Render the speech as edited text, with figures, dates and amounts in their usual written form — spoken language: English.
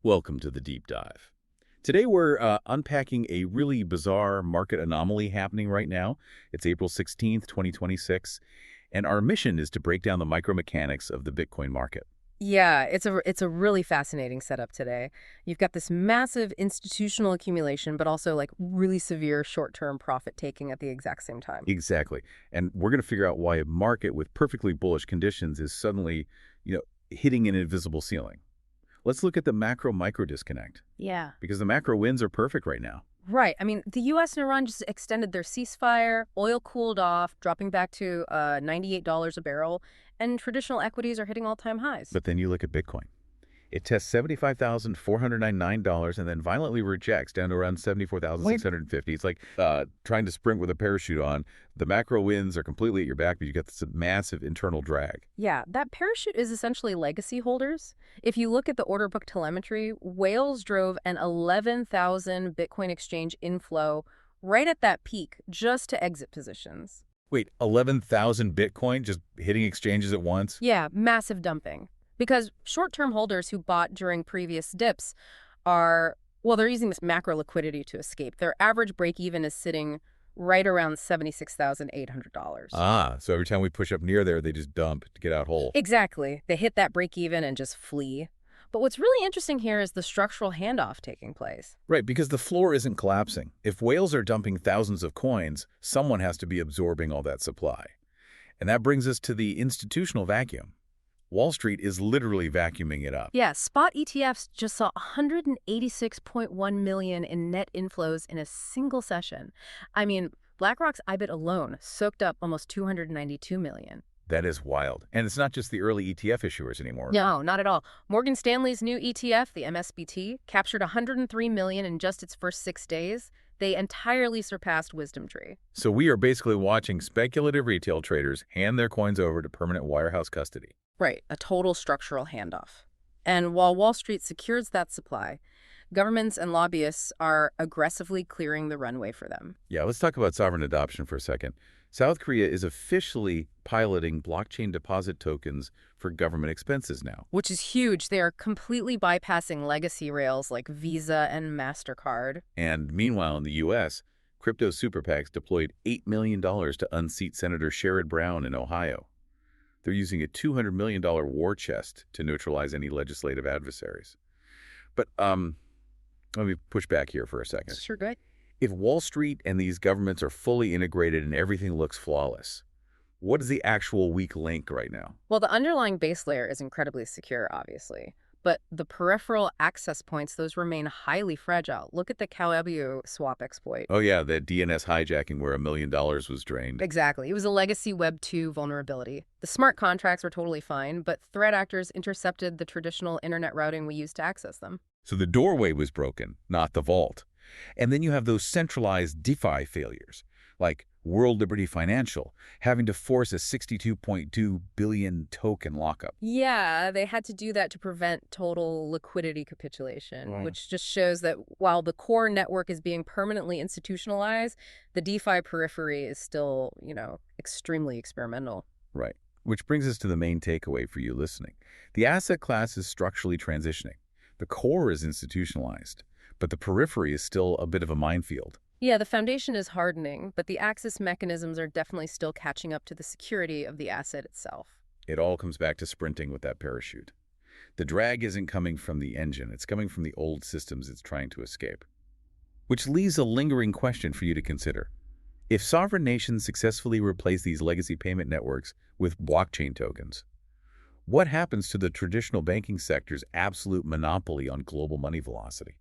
Welcome to the deep dive. Today we're unpacking a really bizarre market anomaly happening right now. It's April 16th, 2026, and our mission is to break down the micromechanics of the Bitcoin market. Yeah, it's a really fascinating setup today. You've got this massive institutional accumulation, but also like really severe short-term profit taking at the exact same time. Exactly. And we're going to figure out why a market with perfectly bullish conditions is suddenly, hitting an invisible ceiling. Let's look at the macro-micro disconnect, Yeah. because the macro wins are perfect right now. Right. I mean, the U.S. and Iran just extended their ceasefire, oil cooled off, dropping back to $98 a barrel, and traditional equities are hitting all-time highs. But then you look at Bitcoin. It tests $75,499 and then violently rejects down to around 74,650. It's like trying to sprint with a parachute on. The macro winds are completely at your back, but you get this massive internal drag. Yeah, that parachute is essentially legacy holders. If you look at the order book telemetry, whales drove an 11,000 Bitcoin exchange inflow right at that peak just to exit positions. Wait, 11,000 Bitcoin just hitting exchanges at once? Yeah, massive dumping. Because short-term holders who bought during previous dips they're using this macro liquidity to escape. Their average break-even is sitting right around $76,800. So every time we push up near there, they just dump to get out whole. Exactly. They hit that break-even and just flee. But what's really interesting here is the structural handoff taking place. Right, because the floor isn't collapsing. If whales are dumping thousands of coins, someone has to be absorbing all that supply. And that brings us to the institutional vacuum. Wall Street is literally vacuuming it up. Yeah, spot ETFs just saw 186.1 million in net inflows in a single session. I mean, BlackRock's IBIT alone soaked up almost 292 million. That is wild. And it's not just the early ETF issuers anymore. No, not at all. Morgan Stanley's new ETF, the MSBT, captured 103 million in just its first 6 days. They entirely surpassed WisdomTree. So we are basically watching speculative retail traders hand their coins over to permanent wirehouse custody. Right, a total structural handoff. And while Wall Street secures that supply, governments and lobbyists are aggressively clearing the runway for them. Yeah, let's talk about sovereign adoption for a second. South Korea is officially piloting blockchain deposit tokens for government expenses now. Which is huge. They are completely bypassing legacy rails like Visa and MasterCard. And meanwhile, in the U.S., crypto super PACs deployed $8 million to unseat Senator Sherrod Brown in Ohio. They're using a $200 million war chest to neutralize any legislative adversaries. But let me push back here for a second. Sure, good. If Wall Street and these governments are fully integrated and everything looks flawless, what is the actual weak link right now? Well, the underlying base layer is incredibly secure, obviously. But the peripheral access points, those remain highly fragile. Look at the Cowabunga swap exploit. Oh yeah, that DNS hijacking where $1 million was drained. Exactly. It was a legacy Web 2 vulnerability. The smart contracts were totally fine, but threat actors intercepted the traditional internet routing we use to access them. So the doorway was broken, not the vault. And then you have those centralized DeFi failures, like World Liberty Financial, having to force a 62.2 billion token lockup. Yeah, they had to do that to prevent total liquidity capitulation, which just shows that while the core network is being permanently institutionalized, the DeFi periphery is still, extremely experimental. Right. Which brings us to the main takeaway for you listening. The asset class is structurally transitioning. The core is institutionalized, but the periphery is still a bit of a minefield. Yeah, the foundation is hardening, but the access mechanisms are definitely still catching up to the security of the asset itself. It all comes back to sprinting with that parachute. The drag isn't coming from the engine, it's coming from the old systems it's trying to escape. Which leaves a lingering question for you to consider. If sovereign nations successfully replace these legacy payment networks with blockchain tokens, what happens to the traditional banking sector's absolute monopoly on global money velocity?